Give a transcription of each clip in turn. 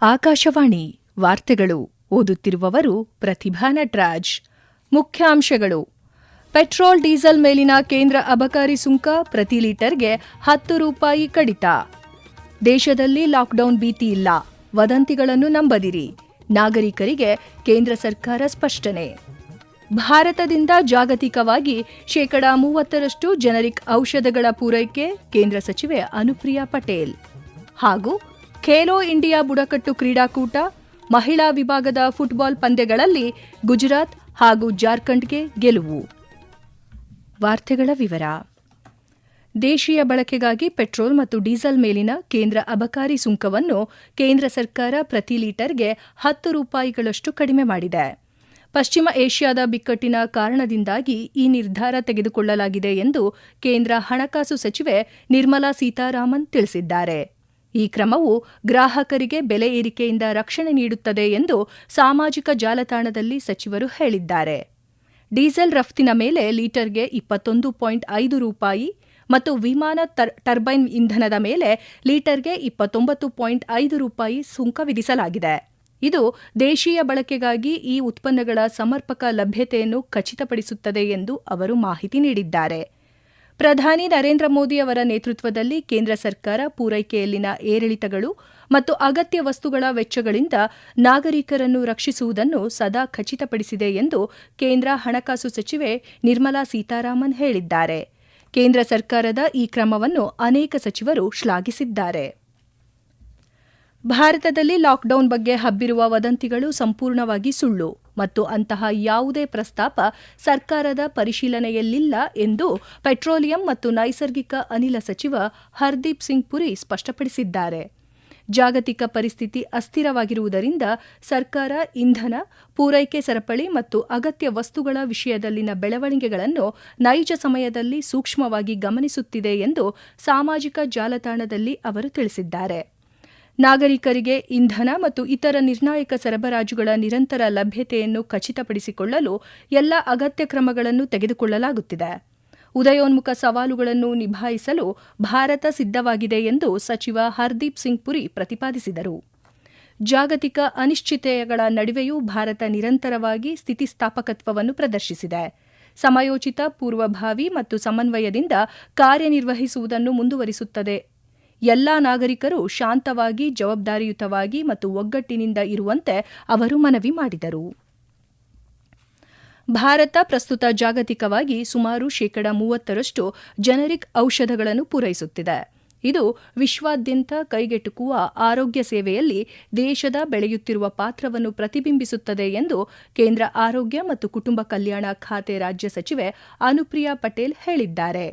ಆಕಾಶವಾಣಿ ವಾರ್ತೆಗಳು ಓದುತ್ತಿರುವವರು ಪ್ರತಿಭಾ ನಟರಾಜ್. ಮುಖ್ಯಾಂಶಗಳು: ಪೆಟ್ರೋಲ್ ಡೀಸೆಲ್ ಮೇಲಿನ ಕೇಂದ್ರ ಅಬಕಾರಿ ಸುಂಕ ಪ್ರತಿ ಲೀಟರ್ಗೆ ₹10 ಕಡಿತ. ದೇಶದಲ್ಲಿ ಲಾಕ್ಡೌನ್ ಭೀತಿ ಇಲ್ಲ, ವದಂತಿಗಳನ್ನು ನಂಬದಿರಿ. ನಾಗರಿಕರಿಗೆ ಕೇಂದ್ರ ಸರ್ಕಾರ ಸ್ಪಷ್ಟನೆ. ಭಾರತದಿಂದ ಜಾಗತಿಕವಾಗಿ 30% ಜನರಿಕ್ ಔಷಧಗಳ ಪೂರೈಕೆ ಕೇಂದ್ರ ಸಚಿವೆ ಅನುಪ್ರಿಯಾ ಪಟೇಲ್. ಹಾಗೂ ಖೇಲೋ ಇಂಡಿಯಾ ಬುಡಕಟ್ಟು ಕ್ರೀಡಾಕೂಟ ಮಹಿಳಾ ವಿಭಾಗದ ಫುಟ್ಬಾಲ್ ಪಂದ್ಯಗಳಲ್ಲಿ ಗುಜರಾತ್ ಹಾಗೂ ಜಾರ್ಖಂಡ್ಗೆ ಗೆಲುವು. ವಾರ್ತೆಗಳ ವಿವರ. ದೇಶೀಯ ಬಳಕೆಗಾಗಿ ಪೆಟ್ರೋಲ್ ಮತ್ತು ಡೀಸೆಲ್ ಮೇಲಿನ ಕೇಂದ್ರ ಅಬಕಾರಿ ಸುಂಕವನ್ನು ಕೇಂದ್ರ ಸರ್ಕಾರ ಪ್ರತಿ ಲೀಟರ್ಗೆ ₹10 ಕಡಿಮೆ ಮಾಡಿದೆ. ಪಶ್ಚಿಮ ಏಷ್ಯಾದ ಬಿಕ್ಕಟ್ಟಿನ ಕಾರಣದಿಂದಾಗಿ ಈ ನಿರ್ಧಾರ ತೆಗೆದುಕೊಳ್ಳಲಾಗಿದೆ ಎಂದು ಕೇಂದ್ರ ಹಣಕಾಸು ಸಚಿವೆ ನಿರ್ಮಲಾ ಸೀತಾರಾಮನ್ ತಿಳಿಸಿದ್ದಾರೆ. ಈ ಕ್ರಮವು ಗ್ರಾಹಕರಿಗೆ ಬೆಲೆ ಏರಿಕೆಯಿಂದ ರಕ್ಷಣೆ ನೀಡುತ್ತದೆ ಎಂದು ಸಾಮಾಜಿಕ ಜಾಲತಾಣದಲ್ಲಿ ಸಚಿವರು ಹೇಳಿದ್ದಾರೆ. ಡೀಸೆಲ್ ರಫ್ತಿನ ಮೇಲೆ ಲೀಟರ್ಗೆ ₹21.5 ಮತ್ತು ವಿಮಾನ ಟರ್ಬೈನ್ ಇಂಧನದ ಮೇಲೆ ಲೀಟರ್ಗೆ ₹29.5 ಸುಂಕ ವಿಧಿಸಲಾಗಿದೆ. ಇದು ದೇಶೀಯ ಬಳಕೆಗಾಗಿ ಈ ಉತ್ಪನ್ನಗಳ ಸಮರ್ಪಕ ಲಭ್ಯತೆಯನ್ನು ಖಚಿತಪಡಿಸುತ್ತದೆ ಎಂದು ಅವರು ಮಾಹಿತಿ ನೀಡಿದ್ದಾರೆ. ಪ್ರಧಾನಿ ನರೇಂದ್ರ ಮೋದಿ ಅವರ ನೇತೃತ್ವದಲ್ಲಿ ಕೇಂದ್ರ ಸರ್ಕಾರ ಪೂರೈಕೆಯಲ್ಲಿನ ಏರಿಳಿತಗಳು ಮತ್ತು ಅಗತ್ಯ ವಸ್ತುಗಳ ವೆಚ್ಚಗಳಿಂದ ನಾಗರಿಕರನ್ನು ರಕ್ಷಿಸುವುದನ್ನು ಸದಾ ಖಚಿತಪಡಿಸಿದೆ ಎಂದು ಕೇಂದ್ರ ಹಣಕಾಸು ಸಚಿವೆ ನಿರ್ಮಲಾ ಸೀತಾರಾಮನ್ ಹೇಳಿದ್ದಾರೆ. ಕೇಂದ್ರ ಸರ್ಕಾರದ ಈ ಕ್ರಮವನ್ನು ಅನೇಕ ಸಚಿವರು ಶ್ಲಾಘಿಸಿದ್ದಾರೆ. ಭಾರತದಲ್ಲಿ ಲಾಕ್ಡೌನ್ ಬಗ್ಗೆ ಹಬ್ಬಿರುವ ವದಂತಿಗಳು ಸಂಪೂರ್ಣವಾಗಿ ಸುಳ್ಳು ಮತ್ತು ಅಂತಹ ಯಾವುದೇ ಪ್ರಸ್ತಾಪ ಸರ್ಕಾರದ ಪರಿಶೀಲನೆಯಲ್ಲಿಲ್ಲ ಎಂದು ಪೆಟ್ರೋಲಿಯಂ ಮತ್ತು ನೈಸರ್ಗಿಕ ಅನಿಲ ಸಚಿವ ಹರ್ದೀಪ್ ಸಿಂಗ್ ಪುರಿ ಸ್ಪಷ್ಟಪಡಿಸಿದ್ದಾರೆ. ಜಾಗತಿಕ ಪರಿಸ್ಥಿತಿ ಅಸ್ಥಿರವಾಗಿರುವುದರಿಂದ ಸರ್ಕಾರ ಇಂಧನ, ಪೂರೈಕೆ ಸರಪಳಿ ಮತ್ತು ಅಗತ್ಯ ವಸ್ತುಗಳ ವಿಷಯದಲ್ಲಿನ ಬೆಳವಣಿಗೆಗಳನ್ನು ನೈಜ ಸಮಯದಲ್ಲಿ ಸೂಕ್ಷ್ಮವಾಗಿ ಗಮನಿಸುತ್ತಿದೆ ಎಂದು ಸಾಮಾಜಿಕ ಜಾಲತಾಣದಲ್ಲಿ ಅವರು ತಿಳಿಸಿದ್ದಾರೆ. ನಾಗರಿಕರಿಗೆ ಇಂಧನ ಮತ್ತು ಇತರ ನಿರ್ಣಾಯಕ ಸರಬರಾಜುಗಳ ನಿರಂತರ ಲಭ್ಯತೆಯನ್ನು ಖಚಿತಪಡಿಸಿಕೊಳ್ಳಲು ಎಲ್ಲ ಅಗತ್ಯ ಕ್ರಮಗಳನ್ನು ತೆಗೆದುಕೊಳ್ಳಲಾಗುತ್ತಿದೆ. ಉದಯೋನ್ಮುಖ ಸವಾಲುಗಳನ್ನು ನಿಭಾಯಿಸಲು ಭಾರತ ಸಿದ್ಧವಾಗಿದೆ ಎಂದು ಸಚಿವ ಹರ್ದೀಪ್ ಸಿಂಗ್ ಪುರಿ ಪ್ರತಿಪಾದಿಸಿದರು. ಜಾಗತಿಕ ಅನಿಶ್ಚಿತತೆಗಳ ನಡುವೆಯೂ ಭಾರತ ನಿರಂತರವಾಗಿ ಸ್ಥಿತಿಸ್ಥಾಪಕತ್ವವನ್ನು ಪ್ರದರ್ಶಿಸಿದೆ. ಸಮಯೋಚಿತ ಪೂರ್ವಭಾವಿ ಮತ್ತು ಸಮನ್ವಯದಿಂದ ಕಾರ್ಯನಿರ್ವಹಿಸುವುದನ್ನು ಮುಂದುವರಿಸುತ್ತದೆ. ಎಲ್ಲಾ ನಾಗರಿಕರು ಶಾಂತವಾಗಿ, ಜವಾಬ್ದಾರಿಯುತವಾಗಿ ಮತ್ತು ಒಗ್ಗಟ್ಟಿನಿಂದ ಇರುವಂತೆ ಅವರು ಮನವಿ ಮಾಡಿದರು. ಭಾರತ ಪ್ರಸ್ತುತ ಜಾಗತಿಕವಾಗಿ ಸುಮಾರು 30% ಜನರಿಕ್ ಔಷಧಗಳನ್ನು ಪೂರೈಸುತ್ತಿದೆ. ಇದು ವಿಶ್ವಾದ್ಯಂತ ಕೈಗೆಟುಕುವ ಆರೋಗ್ಯ ಸೇವೆಯಲ್ಲಿ ದೇಶದ ಬೆಳೆಯುತ್ತಿರುವ ಪಾತ್ರವನ್ನು ಪ್ರತಿಬಿಂಬಿಸುತ್ತದೆ ಎಂದು ಕೇಂದ್ರ ಆರೋಗ್ಯ ಮತ್ತು ಕುಟುಂಬ ಕಲ್ಯಾಣ ಖಾತೆ ರಾಜ್ಯ ಸಚಿವೆ ಅನುಪ್ರಿಯಾ ಪಟೇಲ್ ಹೇಳಿದ್ದಾರೆ.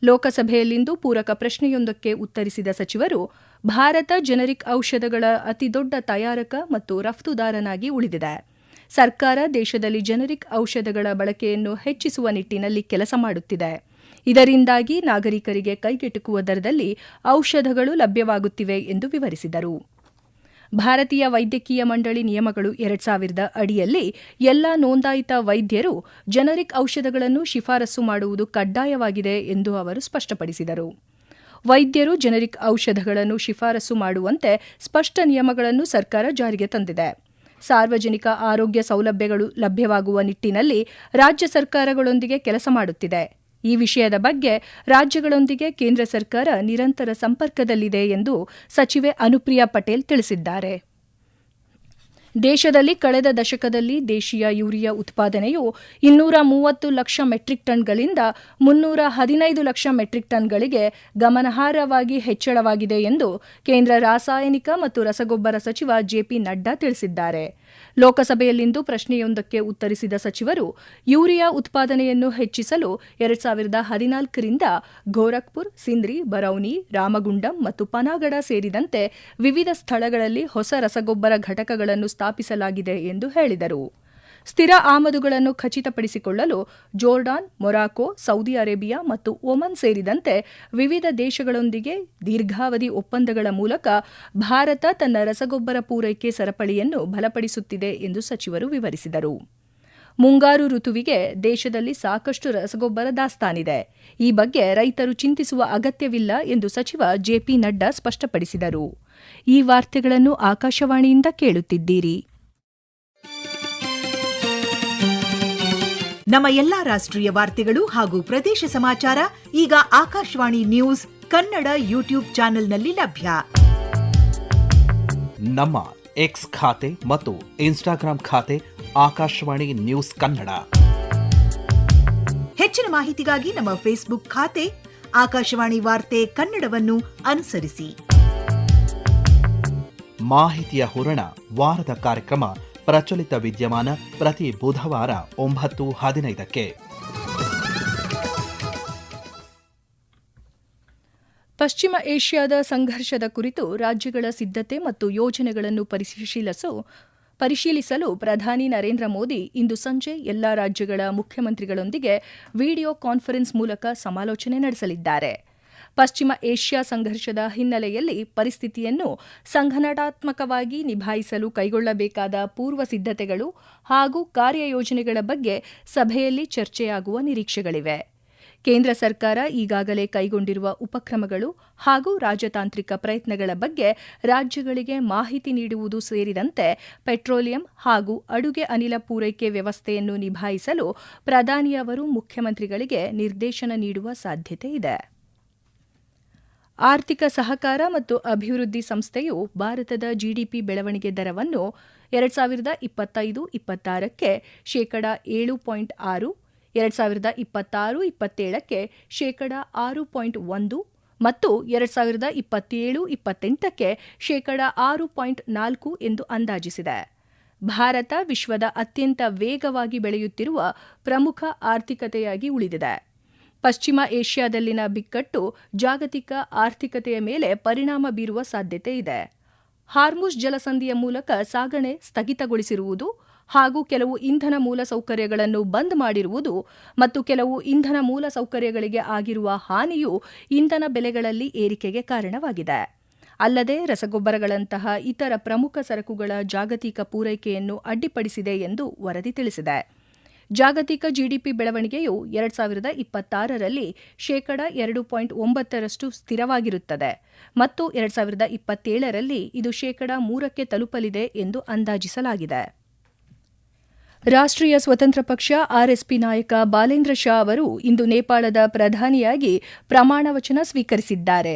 ಲೋಕಸಭೆಯಲ್ಲಿಂದು ಪೂರಕ ಪ್ರಶ್ನೆಯೊಂದಕ್ಕೆ ಉತ್ತರಿಸಿದ ಸಚಿವರು, ಭಾರತ ಜನರಿಕ್ ಔಷಧಗಳ ಅತಿದೊಡ್ಡ ತಯಾರಕ ಮತ್ತು ರಫ್ತುದಾರನಾಗಿ ಉಳಿದಿದೆ. ಸರ್ಕಾರ ದೇಶದಲ್ಲಿ ಜನರಿಕ್ ಔಷಧಗಳ ಬಳಕೆಯನ್ನು ಹೆಚ್ಚಿಸುವ ನಿಟ್ಟಿನಲ್ಲಿ ಕೆಲಸ ಮಾಡುತ್ತಿದೆ. ಇದರಿಂದಾಗಿ ನಾಗರಿಕರಿಗೆ ಕೈಗೆಟುಕುವ ದರದಲ್ಲಿ ಔಷಧಗಳು ಲಭ್ಯವಾಗುತ್ತಿವೆ ಎಂದು ವಿವರಿಸಿದರು. ಭಾರತೀಯ ವೈದ್ಯಕೀಯ ಮಂಡಳಿ ನಿಯಮಗಳು 2000 ಅಡಿಯಲ್ಲಿ ಎಲ್ಲಾ ನೋಂದಾಯಿತ ವೈದ್ಯರು ಜನರಿಕ್ ಔಷಧಗಳನ್ನು ಶಿಫಾರಸು ಮಾಡುವುದು ಕಡ್ಡಾಯವಾಗಿದೆ ಎಂದು ಅವರು ಸ್ಪಷ್ಟಪಡಿಸಿದರು. ವೈದ್ಯರು ಜನರಿಕ್ ಔಷಧಗಳನ್ನು ಶಿಫಾರಸು ಮಾಡುವಂತೆ ಸ್ಪಷ್ಟ ನಿಯಮಗಳನ್ನು ಸರ್ಕಾರ ಜಾರಿಗೆ ತಂದಿದೆ. ಸಾರ್ವಜನಿಕ ಆರೋಗ್ಯ ಸೌಲಭ್ಯಗಳು ಲಭ್ಯವಾಗುವ ನಿಟ್ಟಿನಲ್ಲಿ ರಾಜ್ಯ ಸರ್ಕಾರಗಳೊಂದಿಗೆ ಕೆಲಸ ಮಾಡುತ್ತಿದೆ. ಈ ವಿಷಯದ ಬಗ್ಗೆ ರಾಜ್ಯಗಳೊಂದಿಗೆ ಕೇಂದ್ರ ಸರ್ಕಾರ ನಿರಂತರ ಸಂಪರ್ಕದಲ್ಲಿದೆ ಎಂದು ಸಚಿವೆ ಅನುಪ್ರಿಯಾ ಪಟೇಲ್ ತಿಳಿಸಿದ್ದಾರೆ. ದೇಶದಲ್ಲಿ ಕಳೆದ ದಶಕದಲ್ಲಿ ದೇಶೀಯ ಯೂರಿಯಾ ಉತ್ಪಾದನೆಯು 230 ಲಕ್ಷ ಮೆಟ್ರಿಕ್ ಟನ್ಗಳಿಂದ 315 ಲಕ್ಷ ಮೆಟ್ರಿಕ್ ಟನ್ಗಳಿಗೆ ಗಮನಾರ್ಹವಾಗಿ ಹೆಚ್ಚಳವಾಗಿದೆ ಎಂದು ಕೇಂದ್ರ ರಾಸಾಯನಿಕ ಮತ್ತು ರಸಗೊಬ್ಬರ ಸಚಿವ ಜೆಪಿ ನಡ್ಡಾ ತಿಳಿಸಿದ್ದಾರೆ. ಲೋಕಸಭೆಯಲ್ಲಿಂದು ಪ್ರಶ್ನೆಯೊಂದಕ್ಕೆ ಉತ್ತರಿಸಿದ ಸಚಿವರು, ಯೂರಿಯಾ ಉತ್ಪಾದನೆಯನ್ನು ಹೆಚ್ಚಿಸಲು 2014ರಿಂದ ಗೋರಖ್ಪುರ್, ಸಿಂದ್ರಿ, ಬರೌನಿ, ರಾಮಗುಂಡಂ ಮತ್ತು ಪನಾಗಡ ಸೇರಿದಂತೆ ವಿವಿಧ ಸ್ಥಳಗಳಲ್ಲಿ ಹೊಸ ರಸಗೊಬ್ಬರ ಘಟಕಗಳನ್ನು ಸ್ಥಾಪಿಸಲಾಗಿದೆ ಎಂದು ಹೇಳಿದರು. ಸ್ಥಿರ ಆಮದುಗಳನ್ನು ಖಚಿತಪಡಿಸಿಕೊಳ್ಳಲು ಜೋರ್ಡಾನ್, ಮೊರಾಕೊ, ಸೌದಿ ಅರೇಬಿಯಾ ಮತ್ತು ಒಮನ್ ಸೇರಿದಂತೆ ವಿವಿಧ ದೇಶಗಳೊಂದಿಗೆ ದೀರ್ಘಾವಧಿ ಒಪ್ಪಂದಗಳ ಮೂಲಕ ಭಾರತ ತನ್ನ ರಸಗೊಬ್ಬರ ಪೂರೈಕೆ ಸರಪಳಿಯನ್ನು ಬಲಪಡಿಸುತ್ತಿದೆ ಎಂದು ಸಚಿವರು ವಿವರಿಸಿದರು. ಮುಂಗಾರು ಋತುವಿಗೆ ದೇಶದಲ್ಲಿ ಸಾಕಷ್ಟು ರಸಗೊಬ್ಬರ ದಾಸ್ತಾನಿದೆ. ಈ ಬಗ್ಗೆ ರೈತರು ಚಿಂತಿಸುವ ಅಗತ್ಯವಿಲ್ಲ ಎಂದು ಸಚಿವ ಜೆಪಿ ನಡ್ಡಾ ಸ್ಪಷ್ಟಪಡಿಸಿದರು. ಈ ವಾರ್ತೆಗಳನ್ನು ಆಕಾಶವಾಣಿಯಿಂದ ಕೇಳುತ್ತಿದ್ದೀರಿ. ನಮ್ಮ ಎಲ್ಲಾ ರಾಷ್ಟ್ರೀಯ ವಾರ್ತೆಗಳು ಹಾಗೂ ಪ್ರದೇಶ ಸಮಾಚಾರ ಈಗ ಆಕಾಶವಾಣಿ ನ್ಯೂಸ್ ಕನ್ನಡ ಯೂಟ್ಯೂಬ್ ಚಾನೆಲ್ನಲ್ಲಿ ಲಭ್ಯ. ನಮ್ಮ ಎಕ್ಸ್ ಖಾತೆ ಮತ್ತು ಇನ್ಸ್ಟಾಗ್ರಾಂ ಖಾತೆ ಆಕಾಶವಾಣಿ ನ್ಯೂಸ್ ಕನ್ನಡ. ಹೆಚ್ಚಿನ ಮಾಹಿತಿಗಾಗಿ ನಮ್ಮ ಫೇಸ್ಬುಕ್ ಖಾತೆ ಆಕಾಶವಾಣಿ ವಾರ್ತೆ ಕನ್ನಡವನ್ನು ಅನುಸರಿಸಿ. ಮಾಹಿತಿಯ ಹೂರಣ ವಾರದ ಕಾರ್ಯಕ್ರಮ ಪ್ರಚಲಿತ ವಿದ್ಯಮಾನ ಪ್ರತಿ ಬುಧವಾರ 9:15. ಪಶ್ಚಿಮ ಏಷ್ಯಾದ ಸಂಘರ್ಷದ ಕುರಿತು ರಾಜ್ಯಗಳ ಸಿದ್ಧತೆ ಮತ್ತು ಯೋಜನೆಗಳನ್ನು ಪರಿಶೀಲಿಸಲು ಪ್ರಧಾನಿ ನರೇಂದ್ರ ಮೋದಿ ಇಂದು ಸಂಜೆ ಎಲ್ಲಾ ರಾಜ್ಯಗಳ ಮುಖ್ಯಮಂತ್ರಿಗಳೊಂದಿಗೆ ವಿಡಿಯೋ ಕಾನ್ಫರೆನ್ಸ್ ಮೂಲಕ ಸಮಾಲೋಚನೆ ನಡೆಸಲಿದ್ದಾರೆ. ಪಶ್ಚಿಮ ಏಷ್ಯಾ ಸಂಘರ್ಷದ ಹಿನ್ನೆಲೆಯಲ್ಲಿ ಪರಿಸ್ಥಿತಿಯನ್ನು ಸಂಘಟನಾತ್ಮಕವಾಗಿ ನಿಭಾಯಿಸಲು ಕೈಗೊಳ್ಳಬೇಕಾದ ಪೂರ್ವ ಸಿದ್ಧತೆಗಳು ಹಾಗೂ ಕಾರ್ಯಯೋಜನೆಗಳ ಬಗ್ಗೆ ಸಭೆಯಲ್ಲಿ ಚರ್ಚೆಯಾಗುವ ನಿರೀಕ್ಷೆಗಳಿವೆ. ಕೇಂದ್ರ ಸರ್ಕಾರ ಈಗಾಗಲೇ ಕೈಗೊಂಡಿರುವ ಉಪಕ್ರಮಗಳು ಹಾಗೂ ರಾಜತಾಂತ್ರಿಕ ಪ್ರಯತ್ನಗಳ ಬಗ್ಗೆ ರಾಜ್ಯಗಳಿಗೆ ಮಾಹಿತಿ ನೀಡುವುದು ಸೇರಿದಂತೆ ಪೆಟ್ರೋಲಿಯಂ ಹಾಗೂ ಅಡುಗೆ ಅನಿಲ ಪೂರೈಕೆ ವ್ಯವಸ್ಥೆಯನ್ನು ನಿಭಾಯಿಸಲು ಪ್ರಧಾನಿಯವರು ಮುಖ್ಯಮಂತ್ರಿಗಳಿಗೆ ನಿರ್ದೇಶನ ನೀಡುವ ಸಾಧ್ಯತೆ ಇದೆ. ಆರ್ಥಿಕ ಸಹಕಾರ ಮತ್ತು ಅಭಿವೃದ್ಧಿ ಸಂಸ್ಥೆಯು ಭಾರತದ ಜಿಡಿಪಿ ಬೆಳವಣಿಗೆ ದರವನ್ನು 2025-26ಕ್ಕೆ ಶೇಕಡಾ 7.6, 2026-27ಕ್ಕೆ ಶೇಕಡಾ 6.1 ಮತ್ತು 2027-28ಕ್ಕೆ ಶೇಕಡಾ 6.4 ಎಂದು ಅಂದಾಜಿಸಿದೆ. ಭಾರತ ವಿಶ್ವದ ಅತ್ಯಂತ ವೇಗವಾಗಿ ಬೆಳೆಯುತ್ತಿರುವ ಪ್ರಮುಖ ಆರ್ಥಿಕತೆಯಾಗಿ ಉಳಿದಿದೆ. ಪಶ್ಚಿಮ ಏಷ್ಯಾದಲ್ಲಿನ ಬಿಕ್ಕಟ್ಟು ಜಾಗತಿಕ ಆರ್ಥಿಕತೆಯ ಮೇಲೆ ಪರಿಣಾಮ ಬೀರುವ ಸಾಧ್ಯತೆ ಇದೆ. ಹಾರ್ಮುಜ್ ಜಲಸಂಧಿಯ ಮೂಲಕ ಸಾಗಣೆ ಸ್ಥಗಿತಗೊಳಿಸಿರುವುದು ಹಾಗೂ ಕೆಲವು ಇಂಧನ ಮೂಲಸೌಕರ್ಯಗಳನ್ನು ಬಂದ್ ಮಾಡಿರುವುದು ಮತ್ತು ಕೆಲವು ಇಂಧನ ಮೂಲಸೌಕರ್ಯಗಳಿಗೆ ಆಗಿರುವ ಹಾನಿಯು ಇಂಧನ ಬೆಲೆಗಳಲ್ಲಿ ಏರಿಕೆಗೆ ಕಾರಣವಾಗಿದೆ. ಅಲ್ಲದೆ ರಸಗೊಬ್ಬರಗಳಂತಹ ಇತರ ಪ್ರಮುಖ ಸರಕುಗಳ ಜಾಗತಿಕ ಪೂರೈಕೆಯನ್ನು ಅಡ್ಡಿಪಡಿಸಿದೆ ಎಂದು ವರದಿ ತಿಳಿಸಿದೆ. ಜಾಗತಿಕ ಜಿಡಿಪಿ ಬೆಳವಣಿಗೆಯು 2026ರಲ್ಲಿ ಶೇಕಡಾ 2.9ರಷ್ಟು ಸ್ಥಿರವಾಗಿರುತ್ತದೆ ಮತ್ತು 2027ರಲ್ಲಿ ಇದು ಶೇಕಡಾ 3ಕ್ಕೆ ತಲುಪಲಿದೆ ಎಂದು ಅಂದಾಜಿಸಲಾಗಿದೆ. ರಾಷ್ಟ್ರೀಯ ಸ್ವತಂತ್ರ ಪಕ್ಷ ಆರ್ಎಸ್ಪಿ ನಾಯಕ ಬಾಲೇಂದ್ರ ಶಾ ಅವರು ಇಂದು ನೇಪಾಳದ ಪ್ರಧಾನಿಯಾಗಿ ಪ್ರಮಾಣವಚನ ಸ್ವೀಕರಿಸಿದ್ದಾರೆ.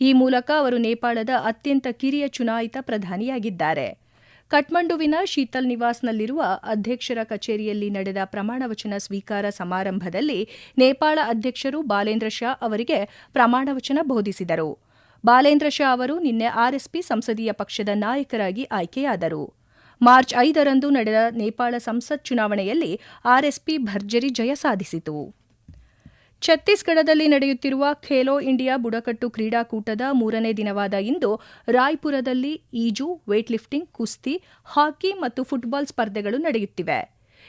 ಈ ಮೂಲಕ ಅವರು ನೇಪಾಳದ ಅತ್ಯಂತ ಕಿರಿಯ ಚುನಾಯಿತ ಪ್ರಧಾನಿಯಾಗಿದ್ದಾರೆ. ಕಠ್ಮಂಡುವಿನ ಶೀತಲ್ ನಿವಾಸ್ನಲ್ಲಿರುವ ಅಧ್ಯಕ್ಷರ ಕಚೇರಿಯಲ್ಲಿ ನಡೆದ ಪ್ರಮಾಣವಚನ ಸ್ವೀಕಾರ ಸಮಾರಂಭದಲ್ಲಿ ನೇಪಾಳ ಅಧ್ಯಕ್ಷರು ಬಾಲೇಂದ್ರ ಶಾ ಅವರಿಗೆ ಪ್ರಮಾಣವಚನ ಬೋಧಿಸಿದರು. ಬಾಲೇಂದ್ರ ಶಾ ಅವರು ನಿನ್ನೆ ಆರ್ಎಸ್ಪಿ ಸಂಸದೀಯ ಪಕ್ಷದ ನಾಯಕರಾಗಿ ಆಯ್ಕೆಯಾದರು. ಮಾರ್ಚ್ 5ರಂದು ನಡೆದ ನೇಪಾಳ ಸಂಸತ್ ಚುನಾವಣೆಯಲ್ಲಿ ಆರ್ಎಸ್ಪಿ ಭರ್ಜರಿ ಜಯ ಸಾಧಿಸಿತು. ಛತ್ತೀಸ್ಗಢದಲ್ಲಿ ನಡೆಯುತ್ತಿರುವ ಖೇಲೋ ಇಂಡಿಯಾ ಬುಡಕಟ್ಟು ಕ್ರೀಡಾಕೂಟದ 3ನೇ ದಿನವಾದ ಇಂದು ರಾಯ್ಪುರದಲ್ಲಿ ಈಜು, ವೇಟ್ ಲಿಫ್ಟಿಂಗ್, ಕುಸ್ತಿ, ಹಾಕಿ ಮತ್ತು ಫುಟ್ಬಾಲ್ ಸ್ಪರ್ಧೆಗಳು ನಡೆಯುತ್ತಿವೆ.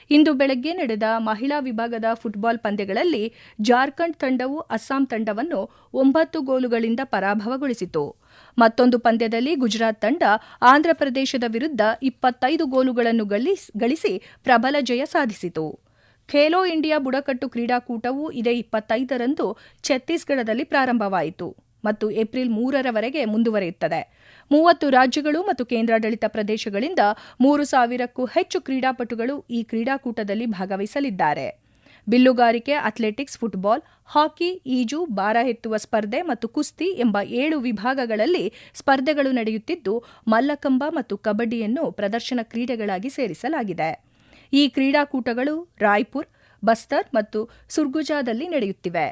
ಇಂದು ಬೆಳಗ್ಗೆ ನಡೆದ ಮಹಿಳಾ ವಿಭಾಗದ ಫುಟ್ಬಾಲ್ ಪಂದ್ಯಗಳಲ್ಲಿ ಜಾರ್ಖಂಡ್ ತಂಡವು ಅಸ್ಸಾಂ ತಂಡವನ್ನು 9 ಗೋಲುಗಳಿಂದ ಪರಾಭವಗೊಳಿಸಿತು. ಮತ್ತೊಂದು ಪಂದ್ಯದಲ್ಲಿ ಗುಜರಾತ್ ತಂಡ ಆಂಧ್ರಪ್ರದೇಶದ ವಿರುದ್ಧ 25 ಗೋಲುಗಳನ್ನು ಗಳಿಸಿ ಪ್ರಬಲ ಜಯ ಸಾಧಿಸಿತು. ಖೇಲೋ ಇಂಡಿಯಾ ಬುಡಕಟ್ಟು ಕ್ರೀಡಾಕೂಟವು ಇದೇ 25ರಂದು ಛತ್ತೀಸ್ಗಢದಲ್ಲಿ ಪ್ರಾರಂಭವಾಯಿತು ಮತ್ತು ಏಪ್ರಿಲ್ 3ರವರೆಗೆ ಮುಂದುವರಿಯುತ್ತದೆ. 30 ರಾಜ್ಯಗಳು ಮತ್ತು ಕೇಂದ್ರಾಡಳಿತ ಪ್ರದೇಶಗಳಿಂದ 3,000ಕ್ಕೂ ಹೆಚ್ಚು ಕ್ರೀಡಾಪಟುಗಳು ಈ ಕ್ರೀಡಾಕೂಟದಲ್ಲಿ ಭಾಗವಹಿಸಲಿದ್ದಾರೆ. ಬಿಲ್ಲುಗಾರಿಕೆ, ಅಥ್ಲೆಟಿಕ್ಸ್, ಫುಟ್ಬಾಲ್, ಹಾಕಿ, ಈಜು, ಭಾರ ಎತ್ತುವ ಸ್ಪರ್ಧೆ ಮತ್ತು ಕುಸ್ತಿ ಎಂಬ 7 ವಿಭಾಗಗಳಲ್ಲಿ ಸ್ಪರ್ಧೆಗಳು ನಡೆಯುತ್ತಿದ್ದು, ಮಲ್ಲಕಂಬ ಮತ್ತು ಕಬಡ್ಡಿಯನ್ನು ಪ್ರದರ್ಶನ ಕ್ರೀಡೆಗಳಾಗಿ ಸೇರಿಸಲಾಗಿದೆ. ಈ ಕ್ರೀಡಾಕೂಟಗಳು ರಾಯ್ಪುರ್, ಬಸ್ತರ್ ಮತ್ತು ಸುರ್ಗುಜಾದಲ್ಲಿ ನಡೆಯುತ್ತಿವೆ.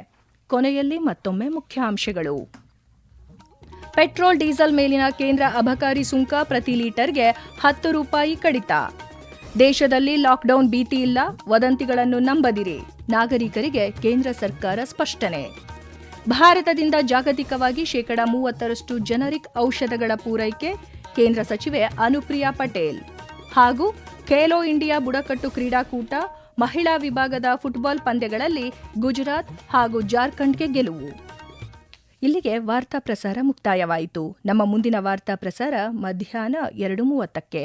ಕೊನೆಯಲ್ಲಿ ಮತ್ತೊಮ್ಮೆ ಮುಖ್ಯಾಂಶಗಳು. ಪೆಟ್ರೋಲ್, ಡೀಸೆಲ್ ಮೇಲಿನ ಕೇಂದ್ರ ಅಬಕಾರಿ ಸುಂಕ ಪ್ರತಿ ಲೀಟರ್ಗೆ 10 ರೂಪಾಯಿ ಕಡಿತ. ದೇಶದಲ್ಲಿ ಲಾಕ್ಡೌನ್ ಭೀತಿ ಇಲ್ಲ, ವದಂತಿಗಳನ್ನು ನಂಬದಿರಿ. ನಾಗರಿಕರಿಗೆ ಕೇಂದ್ರ ಸರ್ಕಾರ ಸ್ಪಷ್ಟನೆ. ಭಾರತದಿಂದ ಜಾಗತಿಕವಾಗಿ ಶೇಕಡಾ 30ರಷ್ಟು ಜನರಿಕ್ ಔಷಧಗಳ ಪೂರೈಕೆ, ಕೇಂದ್ರ ಸಚಿವೆ ಅನುಪ್ರಿಯಾ ಪಟೇಲ್. ಹಾಗೂ ಖೇಲೋ ಇಂಡಿಯಾ ಬುಡಕಟ್ಟು ಕ್ರೀಡಾಕೂಟ, ಮಹಿಳಾ ವಿಭಾಗದ ಫುಟ್ಬಾಲ್ ಪಂದ್ಯಗಳಲ್ಲಿ ಗುಜರಾತ್ ಹಾಗೂ ಜಾರ್ಖಂಡ್ಗೆ ಗೆಲುವು. ಇಲ್ಲಿಗೆ ವಾರ್ತಾ ಪ್ರಸಾರ ಮುಕ್ತಾಯವಾಯಿತು. ನಮ್ಮ ಮುಂದಿನ ವಾರ್ತಾ ಪ್ರಸಾರ ಮಧ್ಯಾಹ್ನ 2:30ಕ್ಕೆ.